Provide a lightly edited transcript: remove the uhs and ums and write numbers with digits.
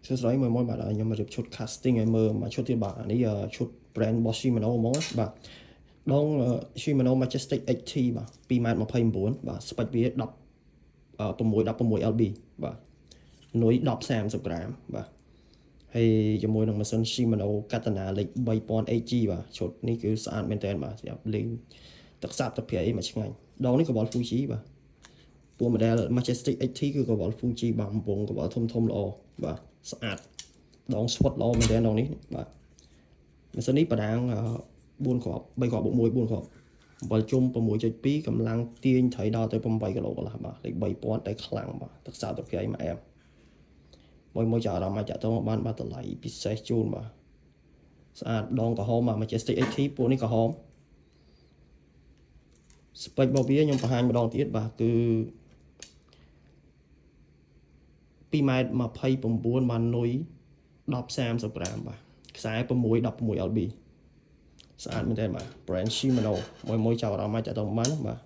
Chứ đấy mà mỗi bạn là nhưng mà chụp chút casting ấy mơ mà chút thì bạn ấy chút brand Bosch Shimano món bà đong Shimano Majestic 80 bà pi mát mà phay 4 bà spec bia đập 6 LB បាទនុយ10 30 ក្រាមបាទហើយជាមួយនឹងម៉ាស៊ីន Shimano Katana លេខ 3000 AG បាទឈុតនេះគឺស្អាតមែនតើបាទសម្រាប់លេងទឹកសាបទឹកប្រៃមកឆ្ងាញ់ដងនេះកបល់ Fuji បាទពួក model Majestic 80 គឺកបល់ Fuji បាទបំពង់កបល់ធំល្អបាទស្អាតដងស្វិតល្អមែនតើដងនេះបាទម៉ាស៊ីននេះបដាង4គ្រាប់3គ្រាប់បូក1 4គ្រាប់7ជុំ 6.2 កម្លាំងទាញត្រីដល់ទៅ8គីឡូកន្លះបាទលេខ 3000 តែខ្លាំងបាទទឹកសាបទឹកប្រៃមកអែមមួយចាអារម្មណ៍អាចតមកបានបាទតម្លៃពិសេសជូនបាទស្អាតដងក្រហមបាទ Majestic 80ពួកនេះក្រហម spec របស់វាខ្ញុំបង្ហាញម្ដងទៀតបាទគឺ2ម៉ែត្រ29បាននុយ10 30 ក្រាមបាទខ្សែ6 16 LB ស្អាតមែនតើបាទ brand Shimano មួយចាប់អារម្មណ៍អាចតមកបានបាទ